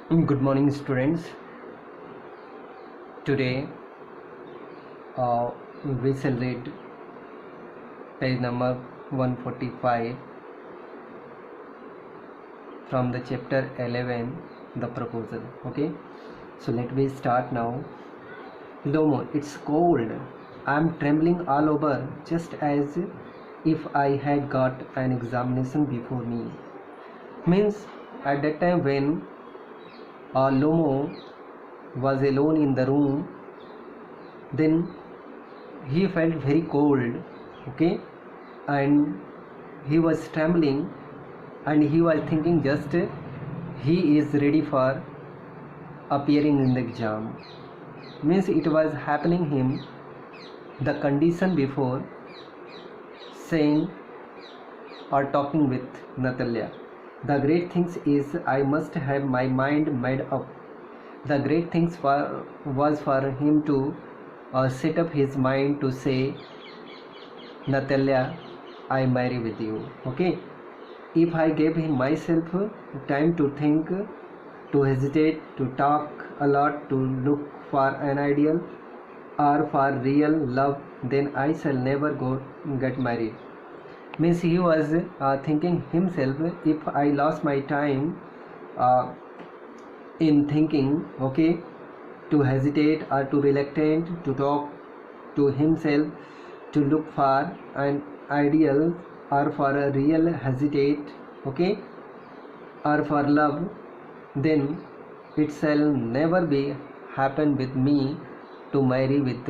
Good morning, students. Today we shall read page number 145 from the chapter 11, the proposal. Okay, so let me start now. Lomo, it's cold. I'm trembling all over, just as if I had got an examination before me. Means at that time when Lomo was alone in the room, then he felt very cold, okay, and he was trembling, and he was thinking just he is ready for appearing in the exam. Means it was happening him the condition before saying or talking with Natalia. The great things is I must have my mind made up. The great things was for him to set up his mind to say, Natalia, I marry with you. Okay. If I gave him myself time to think, to hesitate, to talk a lot, to look for an ideal or for real love, then I shall never get married. Means he was thinking himself, if I lost my time in thinking, okay, to hesitate or to reluctant to talk to himself, to look for an ideal or for a real hesitate, okay, or for love, then it shall never be happen with me to marry with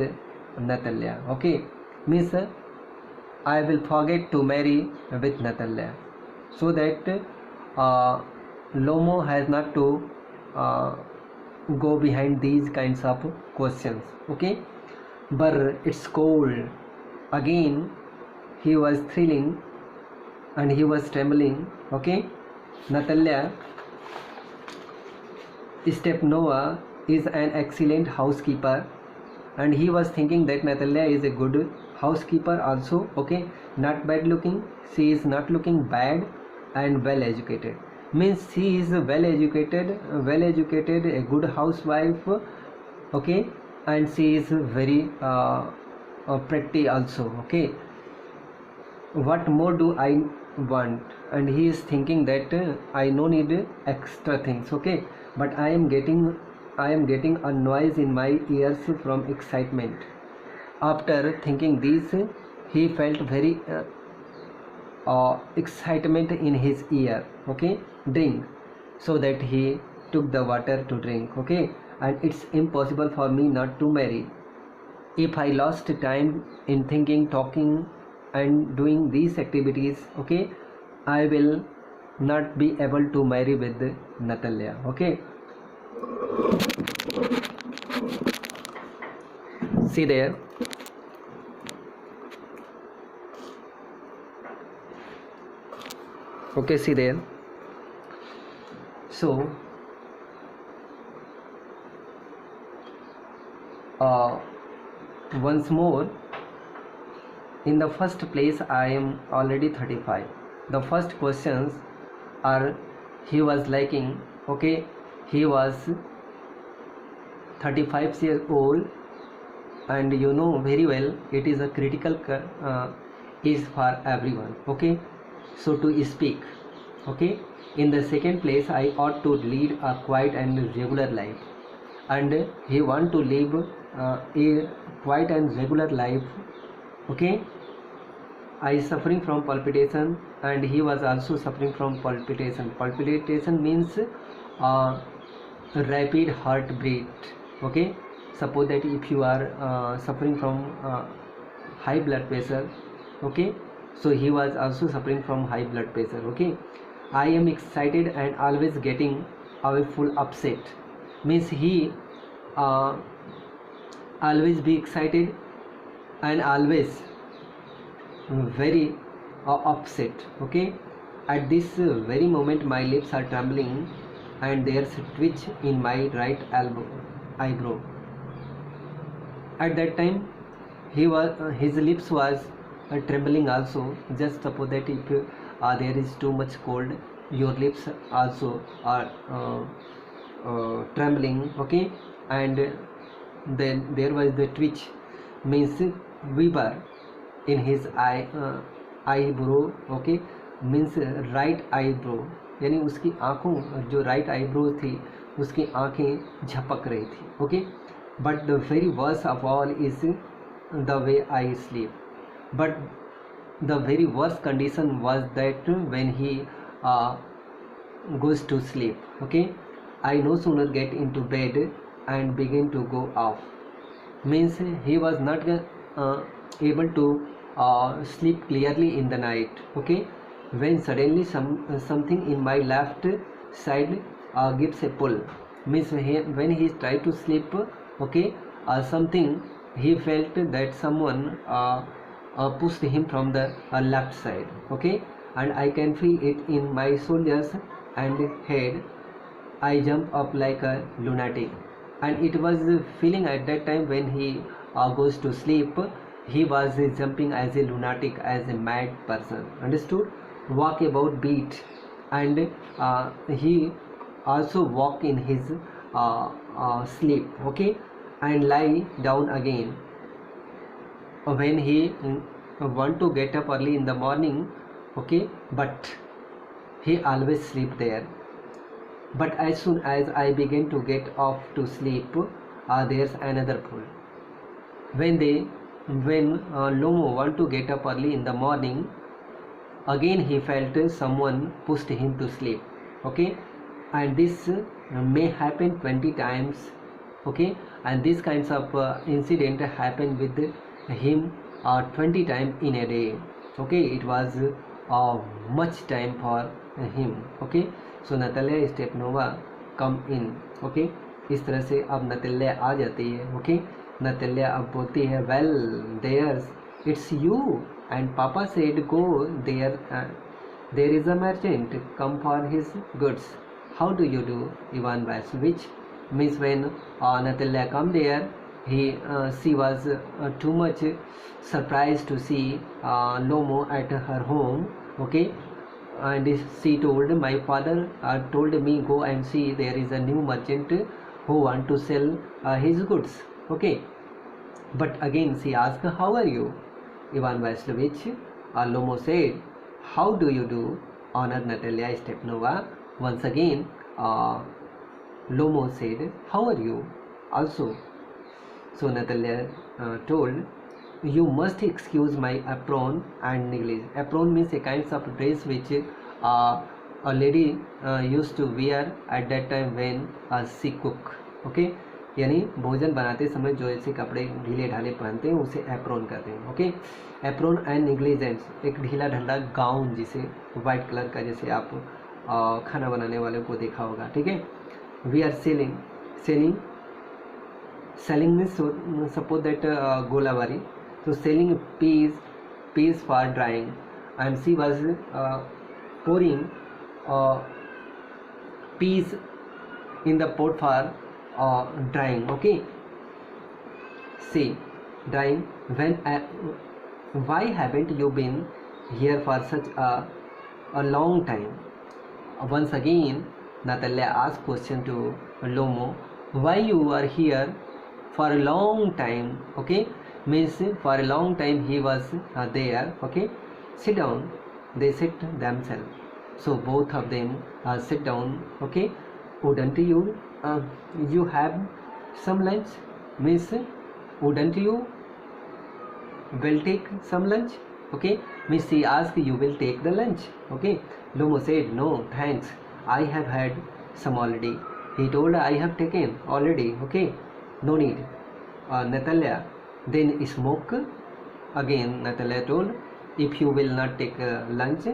Natalia. Okay, means I will forget to marry with Natalia, so that Lomo has not to go behind these kinds of questions. Okay, but it's cold. Again, he was thrilling and he was trembling. Okay, Natalia Stepnova is an excellent housekeeper, and he was thinking that Natalia is a good housekeeper also. Okay, not bad looking, she is not looking bad, and well educated. Means she is well educated, a good housewife. Okay, and she is very pretty also. Okay, what more do I want? And he is thinking that I no need extra things. Okay, but I am getting a noise in my ears from excitement. After thinking this, he felt very excitement in his ear. Okay, drink. So that he took the water to drink. Okay, and it's impossible for me not to marry. If I lost time in thinking, talking and doing these activities, okay, I will not be able to marry with Natalia. Okay, see there. Okay, see there. So once more, in the first place, I am already 35. The first questions are he was liking. Okay, he was 35 years old, and you know very well it is a critical age for everyone. Okay, so to speak. Okay, in the second place, I ought to lead a quiet and regular life, and he want to live a quiet and regular life. Okay, I suffering from palpitation, and he was also suffering from palpitation. Palpitation means rapid heartbeat. Okay, suppose that if you are suffering from high blood pressure. Okay, so he was also suffering from high blood pressure. Okay, I am excited and always getting away full upset. Means he always be excited and always very upset. Okay, at this very moment my lips are trembling and there's a twitch in my right eyebrow. At that time his lips was trembling also. Just suppose that if there is too much cold, your lips also are trembling, okay, and then there was the twitch, means weaver in his eyebrow, okay, means right eyebrow, यानी उसकी आँखों, जो right eyebrow थी उसकी आँखें झपक रही थी, okay. But the very worst of all is the way I sleep. But the very worst condition was that when he goes to sleep, okay, I no sooner get into bed and begin to go off, means he was not able to sleep clearly in the night, okay, when suddenly something in my left side gives a pull, means when he tried to sleep, okay, something he felt that someone pushed him from the left side, okay, and I can feel it in my shoulders and head. I jump up like a lunatic, and it was the feeling at that time when he goes to sleep, he was jumping as a lunatic, as a mad person, understood. Walk about beat, and he also walk in his sleep, okay, and lie down again when he want to get up early in the morning, okay, but he always sleep there. But as soon as I begin to get off to sleep, there's another pull. When Lomo want to get up early in the morning, again he felt someone pushed him to sleep, okay, and this may happen 20 times, okay, and this kinds of incident happen with him 20 times in a day, okay. It was much time for him, okay. So Natalia Stepanova come in, okay. इस तरह से अब Natalia आ जाती है, okay. Natalia अब बोलती है, well there's it's you, and Papa said go there, there is a merchant come for his goods. How do you do, Ivan Vasilievich? Means when Natalia come there, she was too much surprised to see Lomo at her home, okay, and she told, my father told me go and see, there is a new merchant who want to sell his goods, okay. But again she asked, how are you, Ivan Vasilievich? Lomo said, how do you do, honored Natalia Stepanova? Once again Lomo said, how are you also? So Natalia told, you must excuse my apron and negligee. Apron means a kind of dress which a lady used to wear at that time when she cook, okay, यानी भोजन बनाते समय जो ऐसे कपड़े ढीले ढाले पहनते हैं उसे एप्रोन कहते हैं, ओके. एप्रोन एंड नेग्लिजेंस, एक ढीला ढाला गाउन जिसे वाइट कलर का, जैसे आप खाना बनाने वाले को देखा होगा, ठीक है. We are selling means suppose that golawari, so selling peas for drying, and she was pouring peas in the pot for drying, okay. See, drying. Why haven't you been here for such a long time? Once again Natalia asked question to Lomo, why you are here for a long time, okay, means for a long time he was there, okay. Sit down. They sit themselves, so both of them sit down, okay. Wouldn't you you have some lunch, means wouldn't you will take some lunch, okay, means she asked, you will take the lunch, okay. Lomo said, no thanks, I have had some already. He told, I have taken already, okay, no need. Natalia, then smoke. Again Natalia told, if you will not take lunch,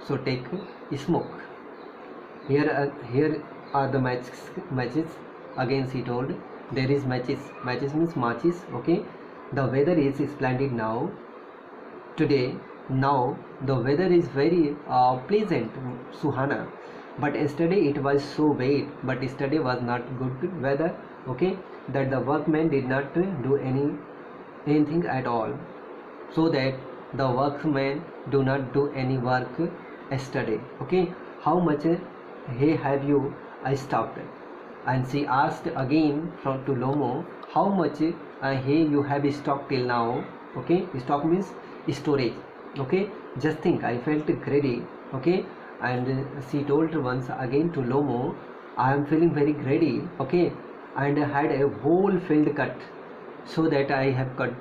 so take smoke. Here are the matches. Again she told, there is matches means matches, okay. The weather is splendid now today. Now the weather is very pleasant, Suhana, but yesterday it was so bad. But yesterday was not good weather, okay, that the workmen did not do anything at all, so that the workmen do not do any work yesterday, okay. How much hay have you I stopped, and she asked again from to Lomo, how much hay you have stocked till now? Okay, stock means storage. Okay, just think, I felt greedy. Okay, and she told once again to Lomo, I am feeling very greedy. Okay, and I had a whole field cut, so that I have cut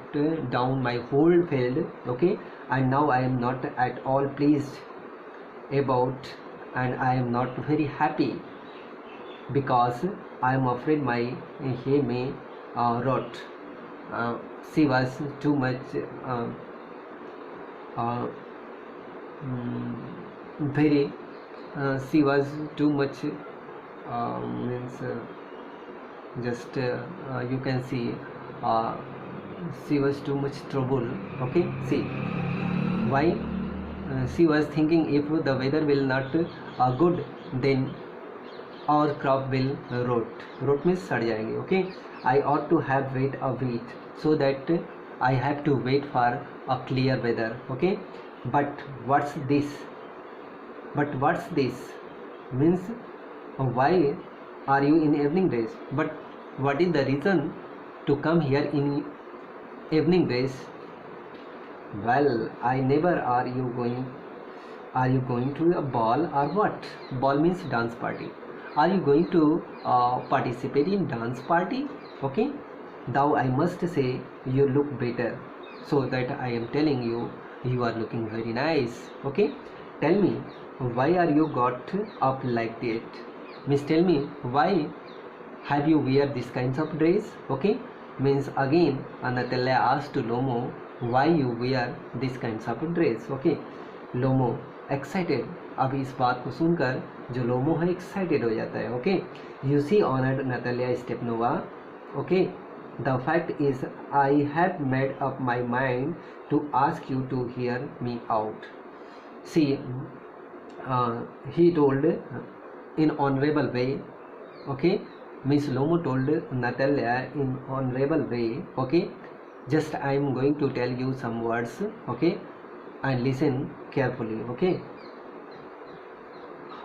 down my whole field. Okay, and now I am not at all pleased about, and I am not very happy, because I am afraid my hay may rot. She was too much uh, mm, very she was too much means just you can see uh, she was too much trouble. Okay, see why she was thinking, if the weather will not good, then our crop will rot means सड़ जाएंगे. Okay, I ought to have wait a week, so that I have to wait for a clear weather. Okay, but what's this means, why are you in evening dress? But what is the reason to come here in evening dress? Well, I never. Are you going to a ball or what? Ball means dance party. Are you going to participate in dance party? Okay, thou I must say you look better, so that I am telling you, you are looking very nice. Okay, tell me, why are you got up like that? Miss, tell me, why have you wear this kinds of dress? Okay, means again Natalia asked to Lomo, why you wear this kinds of dress? Okay, Lomo excited. अब इस बात को सुनकर जो लोमो है excited हो जाता है. Okay, you see honoured Natalia Stepanova. Okay, the fact is I have made up my mind to ask you to hear me out. See he told in honorable way. Okay, Miss Lomo told Natalia in honorable way. Okay, just I am going to tell you some words. Okay, and listen carefully. Okay,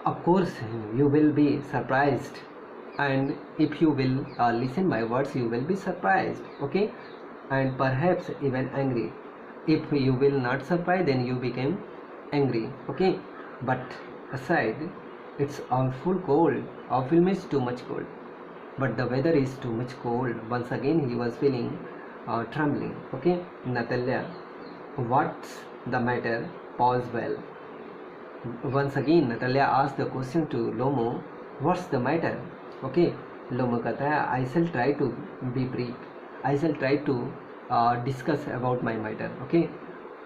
of course you will be surprised, and if you will listen my words, you will be surprised. Okay, and perhaps even angry. If you will not surprise, then you became angry. Okay, but aside, it's awful cold. Awful means too much cold, but the weather is too much cold. Once again he was feeling trembling. Okay, Natalia, what's the matter? Pause well. Once again Natalia asked the question to Lomo, what's the matter? Okay, Lomo कहता है, I shall try to be brief. I shall try to discuss about my matter. Okay,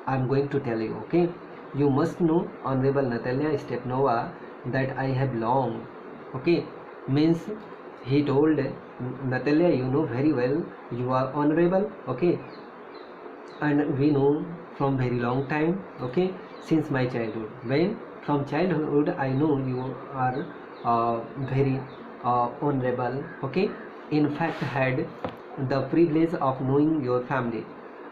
I'm going to tell you. Okay, you must know, Honorable Natalia Stepanova, that I have long. Okay, means he told Natalia, you know very well, you are honorable. Okay, and we know from very long time. Okay, since my childhood. When from childhood I know you are very honorable. Okay, in fact had the privilege of knowing your family,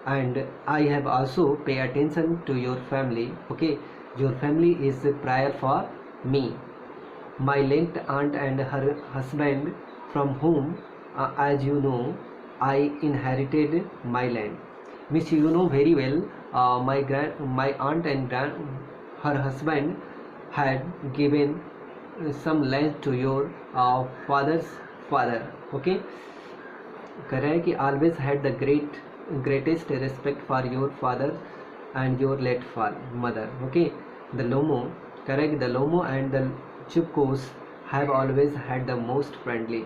and I have also pay attention to your family. Okay, your family is prior for me. My late aunt and her husband, from whom as you know I inherited my land. Miss, you know very well, my aunt and her husband had given some land to your father's father. Okay, कह रहा है कि always had the greatest respect for your father and your late mother. Okay, the Lomo, correct, the Lomo and the Chupkos have always had the most friendly.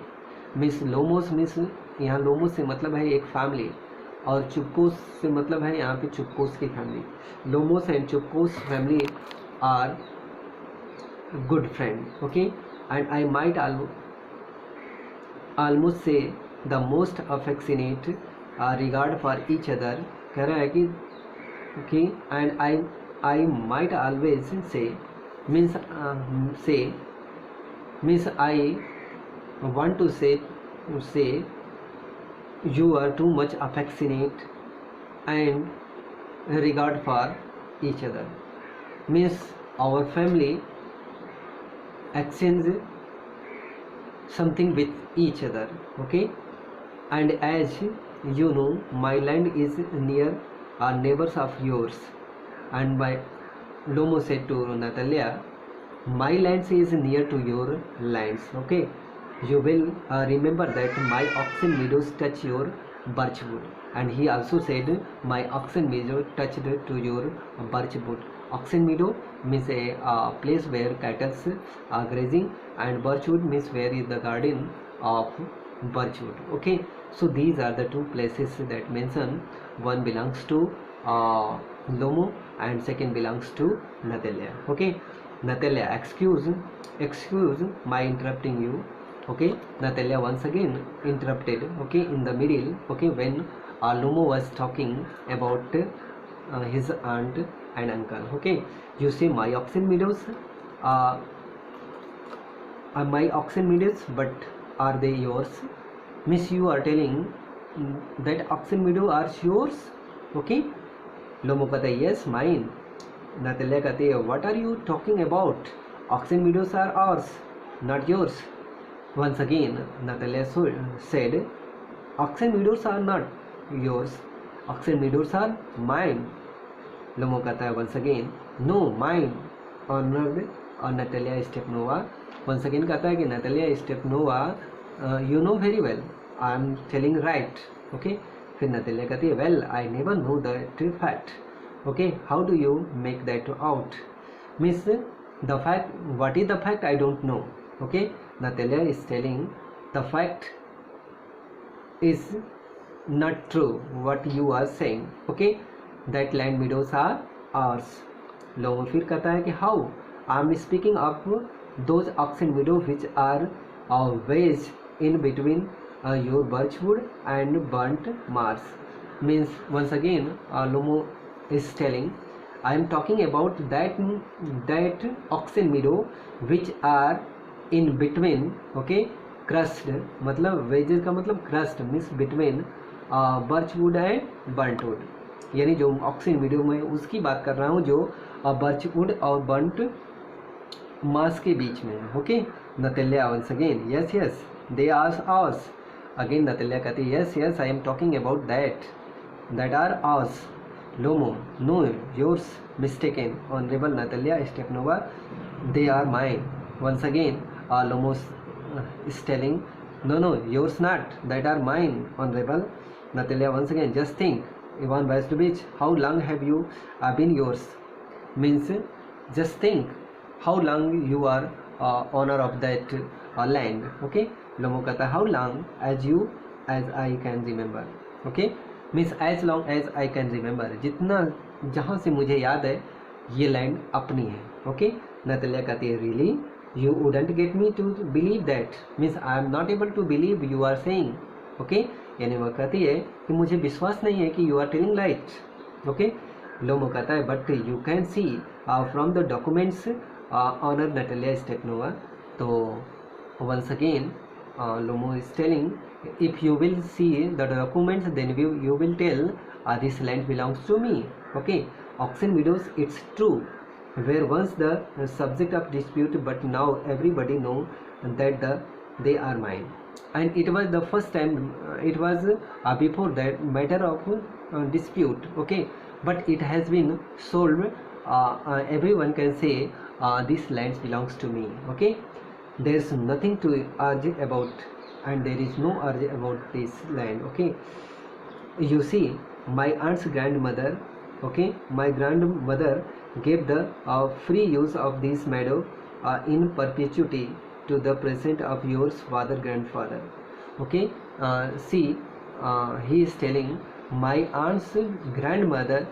Miss Lomos means यहाँ लोमो से मतलब है एक family, और चुपकोस से मतलब है यहाँ पे चुपकोस की family. Lomos and Chupkos family are good friend. Okay, and I might almost say the most affectionate regard for each other. कह रहा है कि okay, and I might always say means means I want to say you are too much affectionate and regard for each other. Means our family exchange something with each other. Okay, and as you know, my land is near neighbors of yours. And by Lomo said to Natalia, my lands is near to your lands. Okay, you will remember that my oxen meadows touch your birchwood. And he also said, my oxen meadow touched to your birchwood. Oxen meadow means a place where cattle are grazing, and birchwood means where is the garden of birchwood. Okay, so these are the two places that mention. One belongs to Lomo and second belongs to Natalia. Okay, Natalia, excuse my interrupting you. Okay, Natalia once again interrupted. Okay, in the middle. Okay, when Lomo was talking about his aunt and uncle. Okay, you say my oxen meadows, uh, my oxen meadows, but are they yours? Miss, you are telling that oxen meadow are yours? Okay, Lomo कहता है yes mine. Natalia कहती है what are you talking about? Oxen meadows are ours, not yours. Once again Natalia said oxen meadows are not yours, oxen meadows are mine. Lomo कहता है once again no mine. Honored Natalia Stepanova once again कहता है कि Natalia Stepanova you know very well, I am telling right. Okay, फिर Natalia कहती है well I never know that fact. Okay, how do you make that out? Miss, the fact, what is the fact? I don't know. Okay, Natalia is telling the fact is not true what you are saying. Okay, that land meadows are ours. Lomo फिर कहता है कि how? I am speaking of those oxen meadows which are wedged in between your birchwood and burnt marsh. Means once again Lomo is telling I am talking about that oxen meadow which are in between. Okay, crushed मतलब wedges का मतलब crushed means between birchwood and burnt wood. यानी जो oxygen मीडियो में उसकी बात कर रहा हूँ जो बर्चवुड और बर्न्ट मास के बीच में है. Okay, Natalya once again yes yes they are ours. Again Natalya कहती है yes yes I am talking about that are ours. Lomo no yours mistaken honourable Natalya Stepanova they are mine. Once again Lomo is telling no yours not, that are mine honorable. Natalia once again just think Ivan Vaistovich, how long have you been yours? Means just think how long you are owner of that land. Okay, Lomo कहता how long as I can remember. Okay, means as long as I can remember, जितना जहाँ से मुझे याद है ये land अपनी है. ओके, नतल्या कहती है really you wouldn't get me to believe that, means I am not able to believe you are saying. okay, यानी वह कहती है कि मुझे विश्वास नहीं है कि you are telling right. okay, लोमो कहता है but you can see from the documents honor Natalia Stepanova. तो once again Lomo is telling if you will see the documents then you will tell this land belongs to me. okay, Oxen Meadows, it's true, were once the subject of dispute, but now everybody know that they are mine. And it was the first time, it was before that matter of dispute. okay, but it has been solved. Everyone can say this land belongs to me. okay, there is nothing to argue about, and there is no urge about this land. okay, you see my aunt's grandmother, okay, my grandmother gave the free use of this meadow in perpetuity to the present of your father grandfather. okay, see he is telling my aunt's grandmother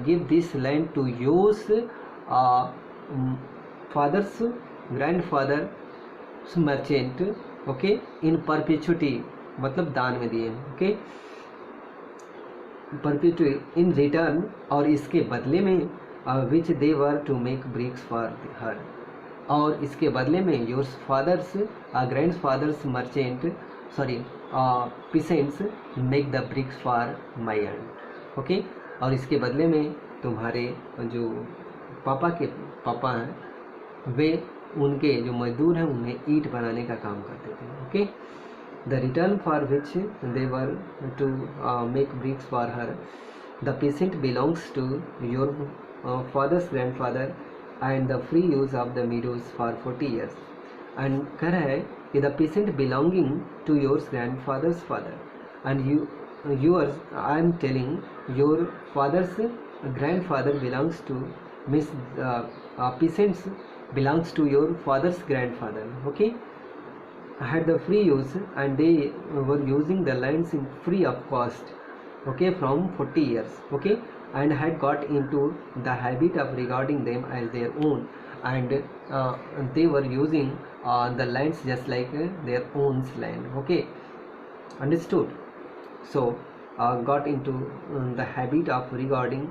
give this land to yours father's grandfather merchant. okay, in perpetuity मतलब दान में दिए. okay, perpetuity in return, और इसके बदले में which they were to make bricks for her, और इसके बदले में your father's grandfather's merchant peasants make the bricks for my aunt. okay, और इसके बदले में तुम्हारे जो पापा हैं वे उनके जो मजदूर हैं उन्हें ईंट बनाने का काम करते थे. Okay, the return for which they were to make bricks for her. The peasant belongs to your father's grandfather and the free use of the meadows for 40 years. And कह रहा है कि the peasant belonging to your grandfather's father and yours, I am telling your father's grandfather belongs to means peasants belongs to your father's grandfather. Okay, had the free use and they were using the lands in free of cost. Okay, from 40 years. Okay, and had got into the habit of regarding them as their own, and they were using the lands just like their own land. Okay, understood. So got into the habit of reordering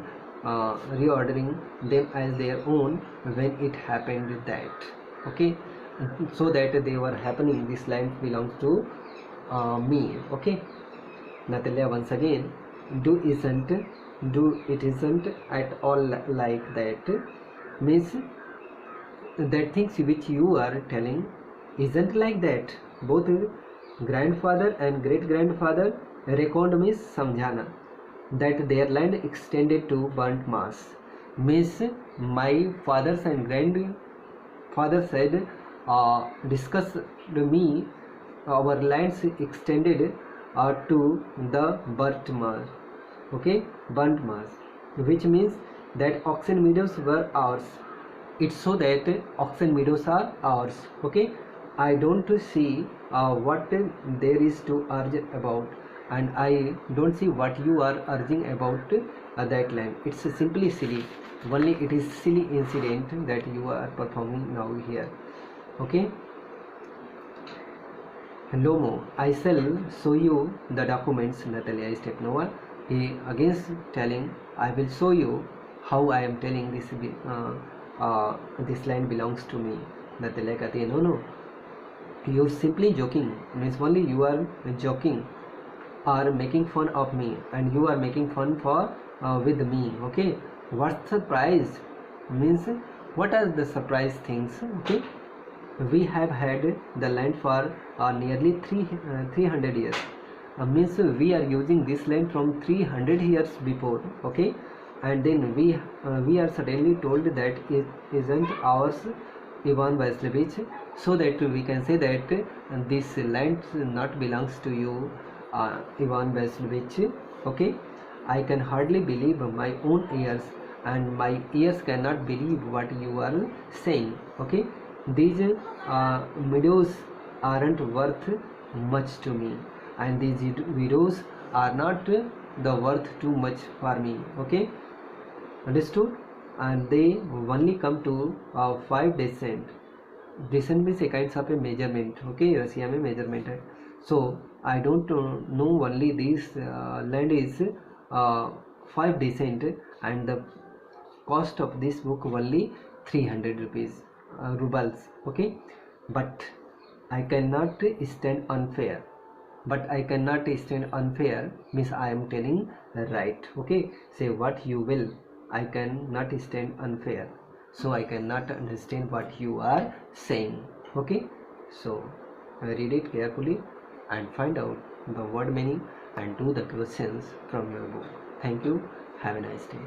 them as their own when it happened that. Okay, so that they were happening, this land belongs to me. Okay, Natalia once again, do it isn't at all like that, means that things which you are telling isn't like that. Both grandfather and great grandfather reckoned means समझाना that their land extended to burnt mass, means my fathers and grandfather said discuss me our lands extended to the burnt mass. Okay, burnt mass, which means that oxen meadows were ours. It's so that oxen meadows are ours. Okay, I don't see what there is to urge about, and I don't see what you are urging about that land. It's simply silly. Only it is silly incident that you are performing now here. Okay, Lomo, I shall show you the documents. Natalia Stepnova, he again telling, I will show you how I am telling this land belongs to me. Natalia कहती है, no, you simply joking, means only you are joking or making fun of me, and you are making fun for with me. Okay, what's the surprise, means what are the surprise things. Okay, we have had the land for nearly 300 years, means we are using this land from 300 years before. Okay, and then we are suddenly told that it isn't ours, Ivan Vasilevich, so that we can say that this land not belongs to you, Ivan Vasilevich. Okay, I can hardly believe my own ears, and my ears cannot believe what you are saying. Okay, these meadows aren't worth much to me, and these widows are not the worth too much for me. Okay, understood. And they only come to 5 descent. Descent means a kinds of a measurement. Okay, रसिया में measurement है. So I don't know only this land is 5 descent, and the cost of this book only 300 rupees, rubles. Okay, but I cannot stand unfair. But I cannot stand unfair means I am telling right. Okay, say what you will. I cannot stand unfair, so I cannot understand what you are saying. Okay, so read it carefully and find out the word meaning and do the questions from your book. Thank you. Have a nice day.